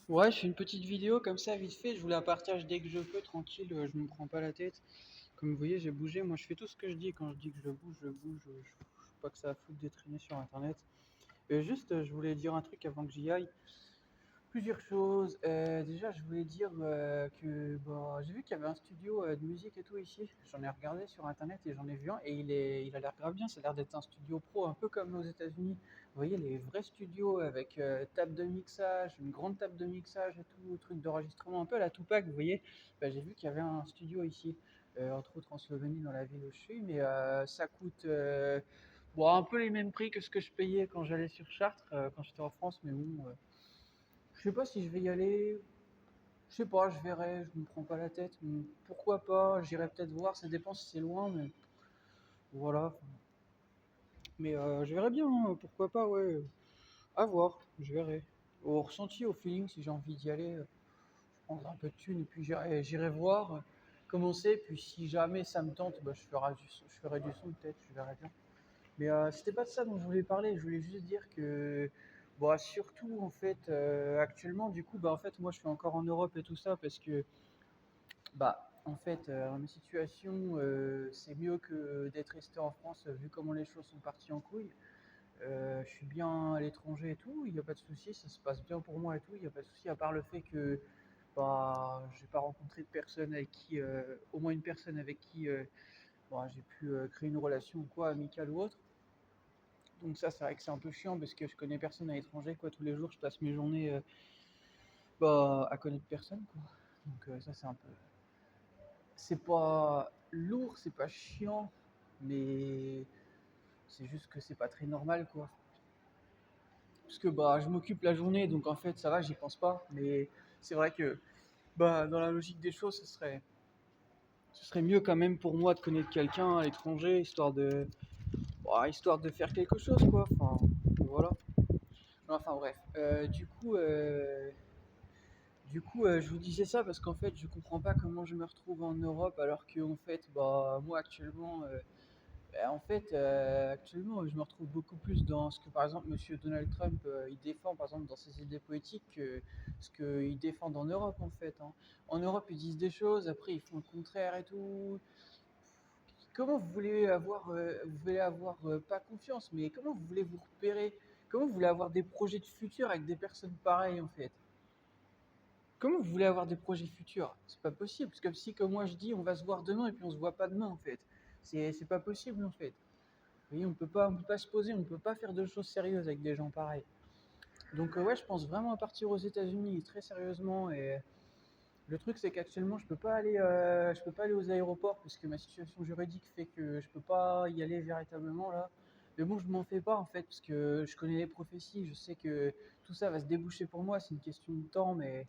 Ouais, je fais une petite vidéo comme ça, vite fait. Je vous la partage dès que je peux, tranquille. Je me prends pas la tête. Comme vous voyez, j'ai bougé. Moi, je fais tout ce que je dis. Quand je dis que je bouge, je bouge. Je sais pas que ça a foutre de traîner sur Internet. Juste, je voulais dire un truc avant que j'y aille. Plusieurs choses. Déjà, je voulais dire que bah, j'ai vu qu'il y avait un studio de musique et tout ici. J'en ai regardé sur internet et j'en ai vu un et il a l'air grave bien. Ça a l'air d'être un studio pro, un peu comme aux États-Unis. Vous voyez, les vrais studios avec table de mixage, une grande table de mixage et tout, truc d'enregistrement, un peu à la Tupac, vous voyez. Bah, j'ai vu qu'il y avait un studio ici, entre autres en Slovénie, dans la ville où je suis, mais ça coûte bon, un peu les mêmes prix que ce que je payais quand j'allais sur Chartres, quand j'étais en France, mais bon. Je sais pas si je vais y aller. Je sais pas, je verrai, je me prends pas la tête. Pourquoi pas, j'irai peut-être voir, ça dépend si c'est loin, mais voilà. Mais je verrai bien, hein, pourquoi pas, ouais. À voir, je verrai. Au ressenti, au feeling, si j'ai envie d'y aller, je prendrai un peu de thunes et puis j'irai voir comment c'est. Puis si jamais ça me tente, bah, je ferai du son peut-être, je verrai bien. Mais c'était pas de ça dont je voulais parler, je voulais juste dire que, bah, surtout en fait, actuellement, du coup, bah, en fait, moi je suis encore en Europe et tout ça parce que, bah, en fait, ma situation, c'est mieux que d'être resté en France vu comment les choses sont parties en couille. Je suis bien à l'étranger et tout, il n'y a pas de souci, ça se passe bien pour moi et tout, il n'y a pas de souci, à part le fait que bah, j'ai pas rencontré de personne avec qui, au moins une personne avec qui bah, j'ai pu créer une relation quoi, amicale ou autre. Donc ça, c'est vrai que c'est un peu chiant parce que je connais personne à l'étranger, quoi. Tous les jours, je passe mes journées bah, à connaître personne, quoi. Donc ça, c'est un peu... C'est pas lourd, c'est pas chiant, mais c'est juste que c'est pas très normal, quoi. Parce que bah, je m'occupe la journée, donc en fait, ça va, j'y pense pas. Mais c'est vrai que bah, dans la logique des choses, ce serait mieux quand même pour moi de connaître quelqu'un à l'étranger, bah, histoire de faire quelque chose, quoi. Enfin, voilà. Enfin bref. Je vous disais ça parce qu'en fait, je comprends pas comment je me retrouve en Europe alors que en fait, bah moi actuellement, actuellement, je me retrouve beaucoup plus dans ce que par exemple Monsieur Donald Trump il défend par exemple dans ses idées politiques que ce qu'ils défendent en Europe en fait, hein. En Europe, ils disent des choses, après ils font le contraire et tout. Comment vous voulez avoir pas confiance, mais comment vous voulez vous repérer? Comment vous voulez avoir des projets de futur avec des personnes pareilles en fait? Comment vous voulez avoir des projets futurs? C'est pas possible. C'est comme si, comme moi je dis, on va se voir demain et puis on se voit pas demain en fait. C'est pas possible en fait. Vous voyez, on peut pas se poser, on peut pas faire de choses sérieuses avec des gens pareils. Donc ouais, je pense vraiment à partir aux États-Unis très sérieusement. Et le truc c'est qu'actuellement je peux pas aller aux aéroports parce que ma situation juridique fait que je peux pas y aller véritablement là. Mais bon, je m'en fais pas en fait parce que je connais les prophéties, je sais que tout ça va se déboucher pour moi. C'est une question de temps, mais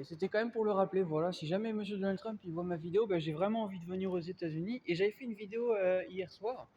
c'était quand même pour le rappeler, voilà. Si jamais Monsieur Donald Trump il voit ma vidéo, bah, j'ai vraiment envie de venir aux États-Unis. Et j'avais fait une vidéo hier soir.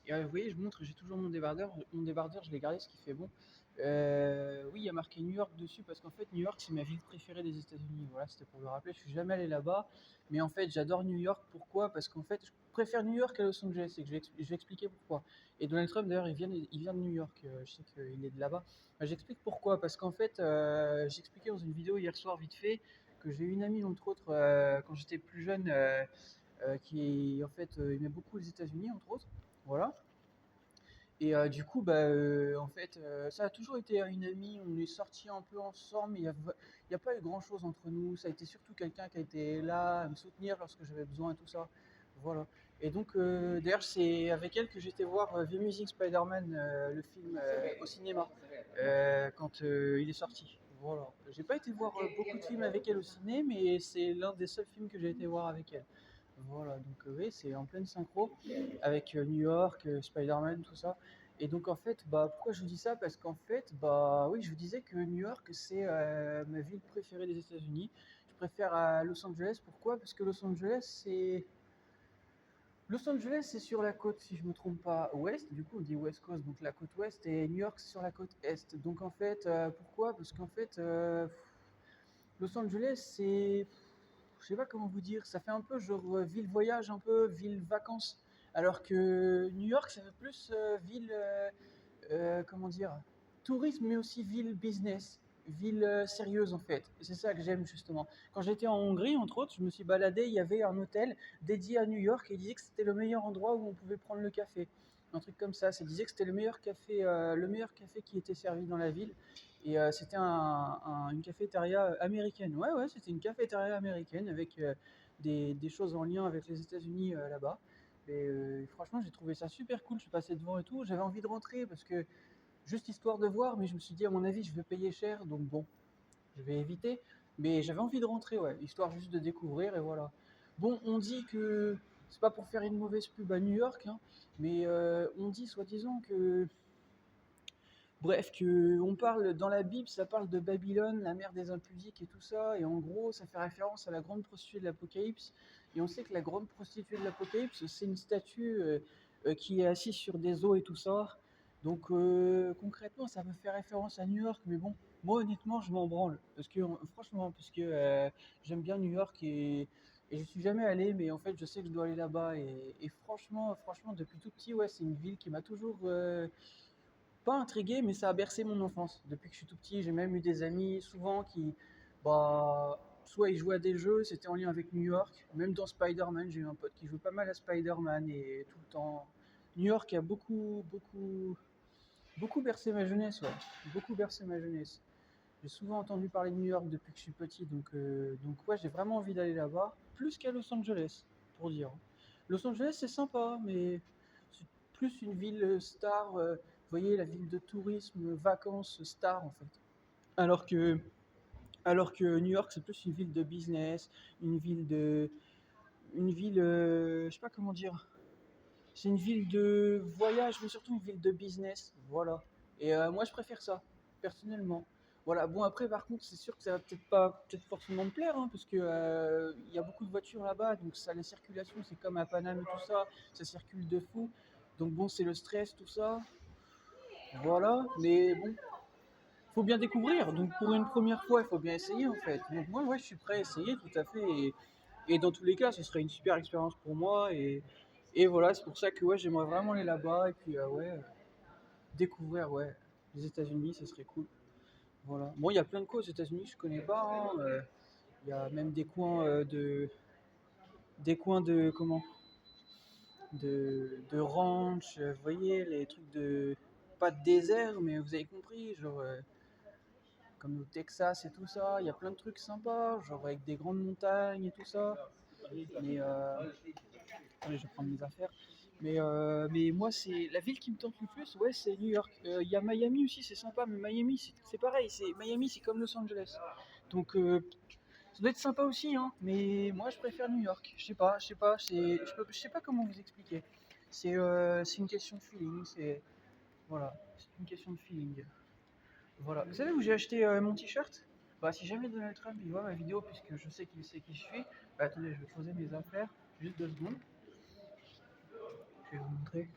Et vous voyez, je montre, j'ai toujours mon débardeur. Mon débardeur, je l'ai gardé, ce qui fait bon. Oui, il y a marqué New York dessus parce qu'en fait, New York, c'est ma ville préférée des États-Unis. Voilà, c'était pour le rappeler. Je suis jamais allé là-bas, mais en fait, j'adore New York. Pourquoi? Parce qu'en fait, je préfère New York à Los Angeles. Et que je vais expliquer pourquoi. Et Donald Trump, d'ailleurs, il vient de New York. Je sais qu'il est de là-bas. J'explique pourquoi. Parce qu'en fait, j'expliquais dans une vidéo hier soir, vite fait, que j'ai une amie, entre autres, quand j'étais plus jeune, qui en fait aimait beaucoup les États-Unis, entre autres. Voilà. Et du coup, bah, en fait, ça a toujours été une amie, on est sortis un peu ensemble, mais il y a pas eu grand-chose entre nous. Ça a été surtout quelqu'un qui a été là à me soutenir lorsque j'avais besoin et tout ça. Voilà. Et donc, d'ailleurs, c'est avec elle que j'étais voir The Amazing Spider-Man, le film au cinéma, quand il est sorti. Voilà. J'ai pas été voir beaucoup de films avec elle au ciné, mais c'est l'un des seuls films que j'ai été voir avec elle. Voilà, donc oui, c'est en pleine synchro avec New York, Spider-Man, tout ça. Et donc en fait, bah, pourquoi je vous dis ça? Parce qu'en fait, bah oui, je vous disais que New York, c'est ma ville préférée des États-Unis. Je préfère à Los Angeles. Pourquoi? Parce que Los Angeles, c'est sur la côte, si je me trompe pas, ouest. Du coup, on dit West Coast, donc la côte ouest, et New York, c'est sur la côte est. Donc en fait, pourquoi? Parce qu'en fait, Los Angeles, c'est, je sais pas comment vous dire, ça fait un peu genre ville voyage, un peu ville vacances, alors que New York, ça fait plus ville, comment dire, tourisme, mais aussi ville business. ville sérieuse en fait. Et c'est ça que j'aime justement. Quand j'étais en Hongrie, entre autres, je me suis baladé, il y avait un hôtel dédié à New York et il disait que c'était le meilleur endroit où on pouvait prendre le café. Un truc comme ça. Il disait que c'était le meilleur café qui était servi dans la ville. Et c'était une cafétéria américaine. Ouais, ouais, c'était une cafétéria américaine avec des choses en lien avec les États-Unis là-bas. Et franchement, j'ai trouvé ça super cool. Je suis passé devant et tout. J'avais envie de rentrer parce que juste histoire de voir, mais je me suis dit, à mon avis, je vais payer cher, donc bon, je vais éviter. Mais j'avais envie de rentrer, ouais, histoire juste de découvrir, et voilà. Bon, on dit que, c'est pas pour faire une mauvaise pub à New York, hein, mais on dit soi-disant que, bref, que on parle, dans la Bible, ça parle de Babylone, la mère des impudiques et tout ça, et en gros, ça fait référence à la grande prostituée de l'Apocalypse, et on sait que la grande prostituée de l'Apocalypse, c'est une statue qui est assise sur des eaux et tout ça. Donc concrètement, ça peut faire référence à New York, mais bon, moi honnêtement, je m'en branle, parce que franchement, parce que j'aime bien New York et je suis jamais allé, mais en fait, je sais que je dois aller là-bas, et franchement, depuis tout petit, ouais, c'est une ville qui m'a toujours pas intrigué, mais ça a bercé mon enfance. Depuis que je suis tout petit, j'ai même eu des amis souvent qui, bah, soit ils jouaient à des jeux, c'était en lien avec New York. Même dans Spider-Man, j'ai eu un pote qui jouait pas mal à Spider-Man et tout le temps. New York a beaucoup bercé ma jeunesse, ouais. Beaucoup bercé ma jeunesse. J'ai souvent entendu parler de New York depuis que je suis petit, donc ouais, j'ai vraiment envie d'aller là-bas, plus qu'à Los Angeles, pour dire. Los Angeles, c'est sympa, mais c'est plus une ville star, vous voyez, la ville de tourisme, vacances star en fait. Alors que, alors que New York, c'est plus une ville de business, une ville je sais pas comment dire, c'est une ville de voyage, mais surtout une ville de business. Voilà. Et moi, je préfère ça, personnellement. Voilà. Bon, après, par contre, c'est sûr que ça va peut-être forcément me plaire, hein, parce que il y a beaucoup de voitures là-bas, donc ça, la circulation, c'est comme à Paname et tout ça, ça circule de fou. Donc bon, c'est le stress, tout ça. Voilà. Mais bon, faut bien découvrir. Donc pour une première fois, il faut bien essayer en fait. Donc moi, ouais, je suis prêt à essayer, tout à fait. Et dans tous les cas, ce serait une super expérience pour moi. Et voilà, c'est pour ça que ouais, j'aimerais vraiment aller là-bas. Et puis ouais, découvrir ouais, les États-Unis, ce serait cool. Voilà. Bon, il y a plein de coins aux États-Unis que je connais pas, hein. Il y a même des coins de comment, de ranch. Vous voyez les trucs de pas de désert, mais vous avez compris, genre comme au Texas et tout ça. Il y a plein de trucs sympas, genre avec des grandes montagnes et tout ça. Mais attendez, je vais prendre mes affaires. Mais moi, c'est la ville qui me tente le plus, ouais, c'est New York. Il y a Miami aussi, c'est sympa, mais Miami, c'est pareil. Miami, c'est comme Los Angeles. Donc, ça doit être sympa aussi, hein. Mais moi, je préfère New York. Je sais pas, je sais pas comment vous expliquer. C'est une question de feeling. Voilà, c'est une question de feeling. Voilà. Vous savez où j'ai acheté mon t-shirt? Bah, si jamais Donald Trump il voit ma vidéo, puisque je sais qu'il sait qui je suis, bah, attendez, je vais poser mes affaires, juste 2 secondes. Je vais vous montrer.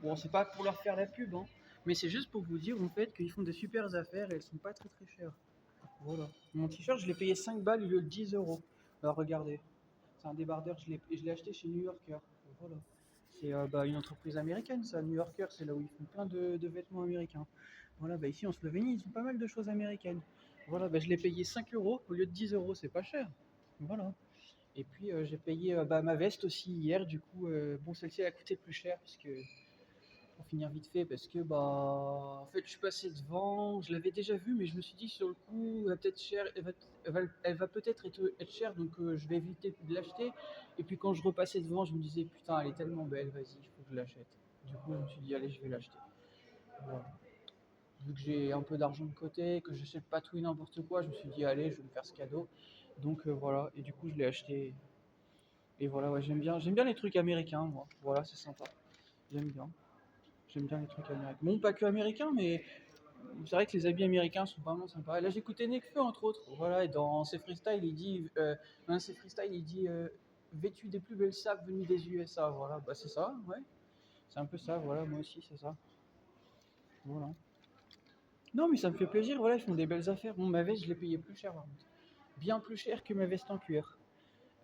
Bon, c'est pas pour leur faire la pub, hein, mais c'est juste pour vous dire en fait qu'ils font des super affaires et elles sont pas très très chères. Voilà. Mon t-shirt, je l'ai payé 5 balles au lieu de 10 euros. Alors regardez, c'est un débardeur, je l'ai acheté chez New Yorker. Voilà. C'est bah, une entreprise américaine, ça. New Yorker, c'est là où ils font plein de vêtements américains. Voilà, bah ici en Slovénie, ils ont pas mal de choses américaines. Voilà, bah, je l'ai payé 5 euros au lieu de 10 euros, c'est pas cher. Voilà. Et puis j'ai payé bah, ma veste aussi hier, du coup, bon, celle-ci elle a coûté plus cher, puisque pour finir vite fait, parce que bah en fait je suis passé devant, je l'avais déjà vue, mais je me suis dit sur le coup, elle va peut-être cher, elle va peut-être être chère, donc je vais éviter de l'acheter. Et puis quand je repassais devant, je me disais putain, elle est tellement belle, vas-y, il faut que je l'achète. Du coup, je me suis dit allez, je vais l'acheter. Voilà. Vu que j'ai un peu d'argent de côté, que j'achète pas tout et n'importe quoi, je me suis dit allez, je vais me faire ce cadeau. Donc voilà, et du coup je l'ai acheté. Et voilà, ouais, j'aime bien les trucs américains, moi. Voilà, c'est sympa. J'aime bien. J'aime bien les trucs américains. Bon, pas que américains, mais c'est vrai que les habits américains sont vraiment sympas. Et là, j'écoutais Nekfeu, entre autres. Voilà, et dans ses freestyles, il dit vêtu des plus belles sapes venues des USA. Voilà, bah c'est ça, ouais. C'est un peu ça, voilà, moi aussi, c'est ça. Voilà. Non, mais ça me fait plaisir, voilà, ils font des belles affaires. Bon, ma veste, je l'ai payée plus cher, par contre. Bien plus cher que ma veste en cuir.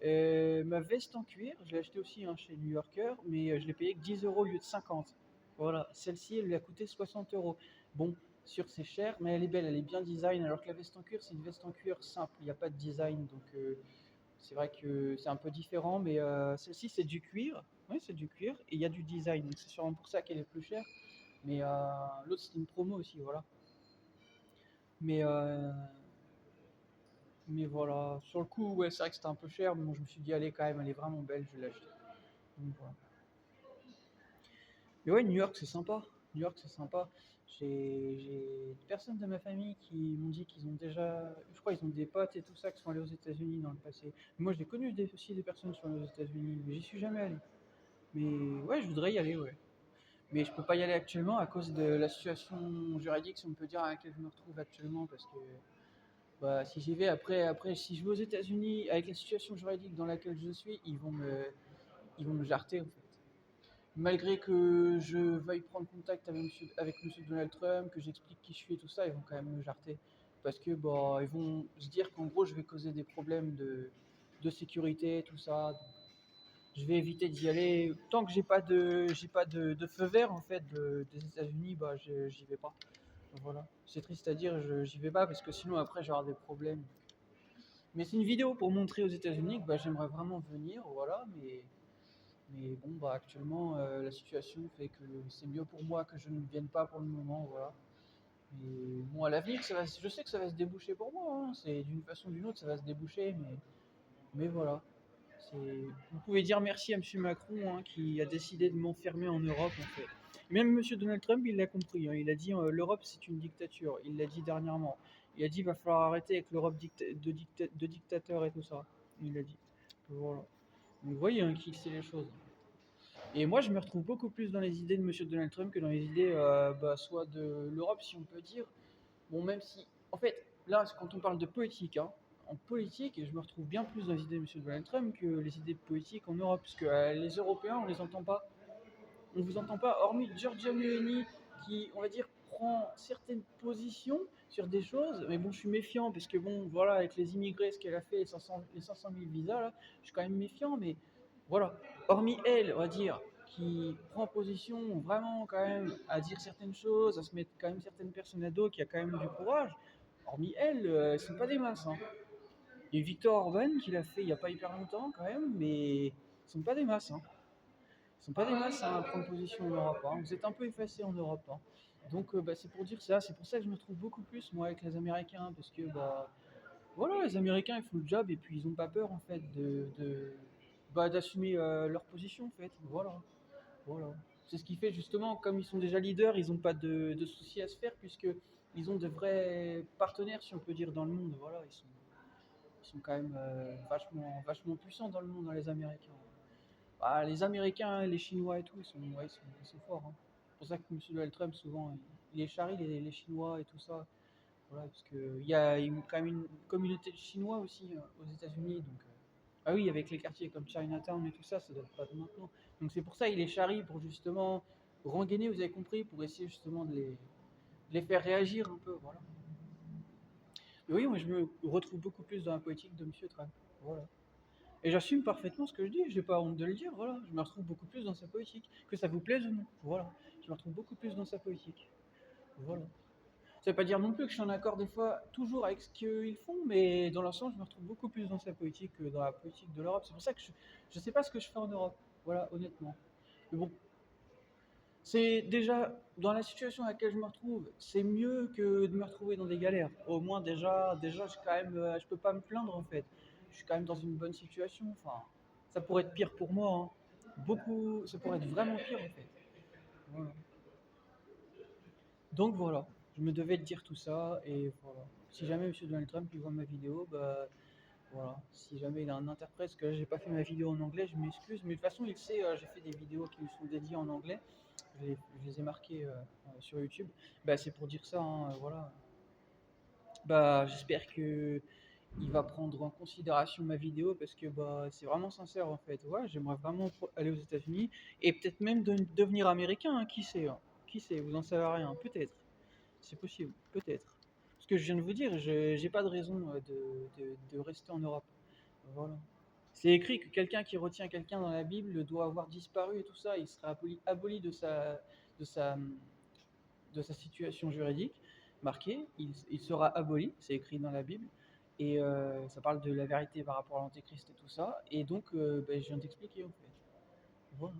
Ma veste en cuir, je l'ai achetée aussi hein, chez New Yorker, mais je l'ai payée que 10 euros au lieu de 50. Voilà, celle-ci, elle lui a coûté 60 euros. Bon, c'est cher, mais elle est belle, elle est bien design, alors que la veste en cuir, c'est une veste en cuir simple, il n'y a pas de design, donc c'est vrai que c'est un peu différent, mais celle-ci c'est du cuir, oui c'est du cuir, et il y a du design, donc c'est sûrement pour ça qu'elle est plus chère, mais l'autre c'était une promo aussi, voilà. Mais, mais voilà, sur le coup, ouais, c'est vrai que c'était un peu cher, mais bon, je me suis dit, allez, quand même, elle est vraiment belle, je vais l'acheter. Donc, voilà. Mais ouais, New York, c'est sympa. New York, c'est sympa. J'ai des personnes de ma famille qui m'ont dit qu'ils ont déjà, je crois, ils ont des potes et tout ça qui sont allés aux États-Unis dans le passé. Moi, j'ai connu aussi des personnes qui sont allées aux États-Unis, mais j'y suis jamais allé. Mais ouais, je voudrais y aller, ouais. Mais je peux pas y aller actuellement à cause de la situation juridique, si on peut dire, à laquelle je me retrouve actuellement, parce que bah, si j'y vais après, si je vais aux États-Unis avec la situation juridique dans laquelle je suis, ils vont me jarter en fait. Malgré que je veuille prendre contact avec monsieur Donald Trump, que j'explique qui je suis et tout ça, ils vont quand même me jarter. Parce que bah, ils vont se dire qu'en gros, je vais causer des problèmes de sécurité, tout ça. Donc, je vais éviter d'y aller. Tant que j'ai pas de feu vert en fait des États-Unis, bah, j'y vais pas. Voilà. C'est triste à dire, j'y vais pas parce que sinon après, j'aurai des problèmes. Mais c'est une vidéo pour montrer aux États-Unis que bah, j'aimerais vraiment venir, voilà, mais bon, bah, actuellement, la situation fait que c'est mieux pour moi que je ne vienne pas pour le moment, voilà. Mais bon, à l'avenir, je sais que ça va se déboucher pour moi, hein, c'est d'une façon ou d'une autre, ça va se déboucher, mais voilà. Vous pouvez dire merci à M. Macron hein, qui a décidé de m'enfermer en Europe, en fait. Même M. Donald Trump, il l'a compris, hein, il a dit l'Europe c'est une dictature, il l'a dit dernièrement. Il a dit il va falloir arrêter avec l'Europe de dictateurs et tout ça. Il l'a dit. Voilà. Donc vous voyez hein, qui sait les choses. Et moi, je me retrouve beaucoup plus dans les idées de Monsieur Donald Trump que dans les idées bah, soit de l'Europe, si on peut dire. Bon, même si, en fait, là, quand on parle de politique, hein, en politique, je me retrouve bien plus dans les idées de Monsieur Donald Trump que les idées politiques en Europe, parce que les Européens, on les entend pas. On vous entend pas, hormis Giorgia Meloni, qui, on va dire, prend certaines positions sur des choses, mais bon, je suis méfiant, parce que bon, voilà, avec les immigrés, ce qu'elle a fait, les 500 000 visas, là, je suis quand même méfiant, mais voilà. Hormis elle, on va dire, qui prend position vraiment quand même à dire certaines choses, à se mettre quand même certaines personnes à dos, qui a quand même du courage, hormis elle, ne sont pas des masses. Hein. Il y a eu Victor Orban qui l'a fait il n'y a pas hyper longtemps quand même, mais ils sont pas des masses. Hein. Ils sont pas des masses à prendre position en Europe. Hein. Vous êtes un peu effacés en Europe. Hein. Donc bah, c'est pour dire ça, c'est pour ça que je me trouve beaucoup plus moi avec les Américains, parce que bah voilà, les Américains ils font le job et puis ils ont pas peur en fait bah, d'assumer leur position en fait. Voilà, voilà. C'est ce qui fait justement, comme ils sont déjà leaders, ils n'ont pas de soucis à se faire puisque ils ont de vrais partenaires, si on peut dire, dans le monde. Voilà, ils sont quand même vachement puissants dans le monde, dans les Américains. Bah, les Américains, les Chinois et tout, ils sont forts. Hein. C'est pour ça que M. Donald Trump, souvent, il les charrie, les Chinois et tout ça. Voilà, parce qu'il y a quand même une communauté de Chinois aussi aux États-Unis. Donc, ah oui, avec les quartiers comme Chinatown et tout ça, ça date pas de maintenant. Donc c'est pour ça qu'il les charrie pour justement rengainer, vous avez compris, pour essayer justement de les faire réagir un peu. Voilà. Et oui, moi je me retrouve beaucoup plus dans la politique de M. Trump. Voilà. Et j'assume parfaitement ce que je dis, j'ai pas honte de le dire, voilà. Je me retrouve beaucoup plus dans sa politique, que ça vous plaise ou non, voilà. Je me retrouve beaucoup plus dans sa politique, voilà. Ça veut pas dire non plus que je suis en accord des fois, toujours avec ce qu'ils font, mais dans l'ensemble, je me retrouve beaucoup plus dans sa politique que dans la politique de l'Europe. C'est pour ça que je sais pas ce que je fais en Europe, voilà, honnêtement. Mais bon, c'est déjà, dans la situation à laquelle je me retrouve, c'est mieux que de me retrouver dans des galères. Au moins, déjà je peux pas me plaindre en fait. Je suis quand même dans une bonne situation. Enfin, ça pourrait être pire pour moi. Hein. Beaucoup, ça pourrait être vraiment pire en fait. Voilà. Donc voilà, je me devais de dire tout ça et voilà. Si jamais Monsieur Donald Trump il voit ma vidéo, bah voilà. Si jamais il a un interprète, parce que là j'ai pas fait ma vidéo en anglais, je m'excuse. Mais de toute façon, il sait, j'ai fait des vidéos qui lui sont dédiées en anglais. Je les ai marquées sur YouTube. Bah, c'est pour dire ça, hein, voilà. Bah, j'espère que il va prendre en considération ma vidéo parce que bah, c'est vraiment sincère en fait. Ouais, j'aimerais vraiment aller aux États-Unis et peut-être même devenir américain, hein, qui sait, hein. Qui sait, vous en savez rien, peut-être. C'est possible, peut-être. Ce que je viens de vous dire, je j'ai pas de raison de rester en Europe. Voilà. C'est écrit que quelqu'un qui retient quelqu'un dans la Bible doit avoir disparu et tout ça, il sera aboli de sa situation juridique. marqué, il sera aboli, c'est écrit dans la Bible, et ça parle de la vérité par rapport à l'Antéchrist et tout ça, et donc ben, je viens d'expliquer en fait. Voilà.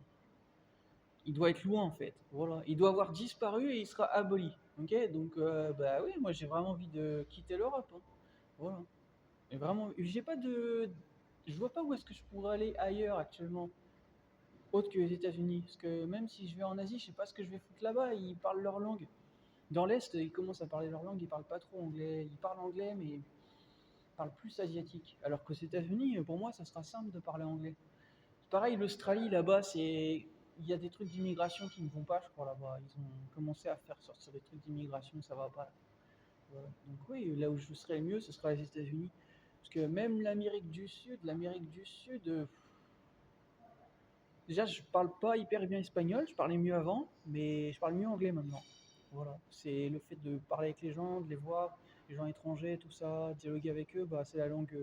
Il doit être loin en fait. Voilà. Il doit avoir disparu et il sera aboli. Ok. Donc bah oui, moi j'ai vraiment envie de quitter l'Europe, hein. Voilà. Et vraiment, j'ai pas de. Je vois pas où est-ce que je pourrais aller ailleurs actuellement, autre que les États-Unis. Parce que même si je vais en Asie, je sais pas ce que je vais foutre là-bas. Ils parlent leur langue. Dans l'Est, ils commencent à parler leur langue. Ils parlent pas trop anglais. Ils parlent anglais, mais ils parlent plus asiatique. Alors qu'aux États-Unis, pour moi, ça sera simple de parler anglais. Pareil, l'Australie, là-bas, c'est. Il y a des trucs d'immigration qui ne vont pas, je crois, là-bas. Ils ont commencé à faire sortir des trucs d'immigration, ça va pas. Voilà. Donc oui, là où je serais le mieux, ce sera les États-Unis. Parce que même l'Amérique du Sud, déjà je parle pas hyper bien espagnol, je parlais mieux avant, mais je parle mieux anglais maintenant. Voilà, c'est le fait de parler avec les gens, de les voir, les gens étrangers, tout ça, dialoguer avec eux, bah, c'est la langue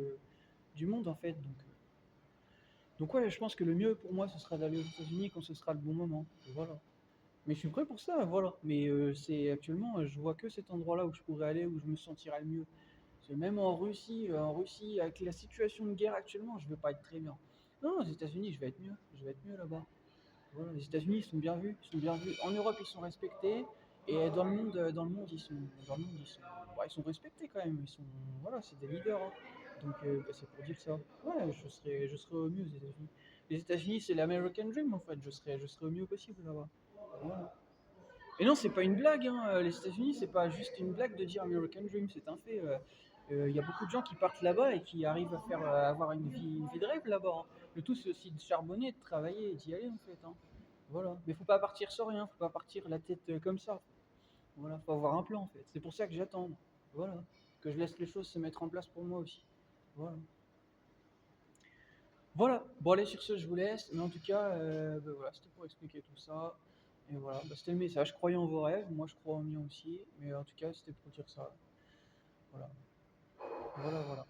du monde en fait. Donc ouais, je pense que le mieux pour moi, ce sera d'aller aux États-Unis quand ce sera le bon moment. Voilà. Mais je suis prêt pour ça, voilà. Mais c'est actuellement, je vois que cet endroit-là où je pourrais aller, où je me sentirais le mieux. Parce que même en Russie, avec la situation de guerre actuellement, je ne vais pas être très bien. Non, aux États-Unis, je vais être mieux. Je vais être mieux là-bas. Voilà, les États-Unis, ils sont bien vus. Ils sont bien vus. En Europe, ils sont respectés. Et dans le monde, ils sont respectés quand même. Voilà, c'est des leaders, hein. Donc, bah, c'est pour dire ça. Ouais, je serai au mieux aux États-Unis. Les États-Unis, c'est l'American Dream en fait. Je serai au mieux possible là-bas. Voilà. Et non, c'est pas une blague, hein. Les États-Unis, c'est pas juste une blague de dire American Dream, c'est un fait. Il y a beaucoup de gens qui partent là-bas et qui arrivent à faire avoir une vie de rêve là-bas, hein. Le tout, c'est aussi de charbonner, de travailler et d'y aller en fait, hein. Voilà. Mais faut pas partir sans rien, faut pas partir la tête comme ça. Voilà, faut avoir un plan en fait. C'est pour ça que j'attends. Voilà. Que je laisse les choses se mettre en place pour moi aussi. Voilà. Voilà, bon allez sur ce je vous laisse, mais en tout cas, bah, voilà, c'était pour expliquer tout ça. Et voilà, bah, c'était le message, croyez en vos rêves, moi je crois en mien aussi, mais en tout cas c'était pour dire ça. Voilà, voilà, voilà.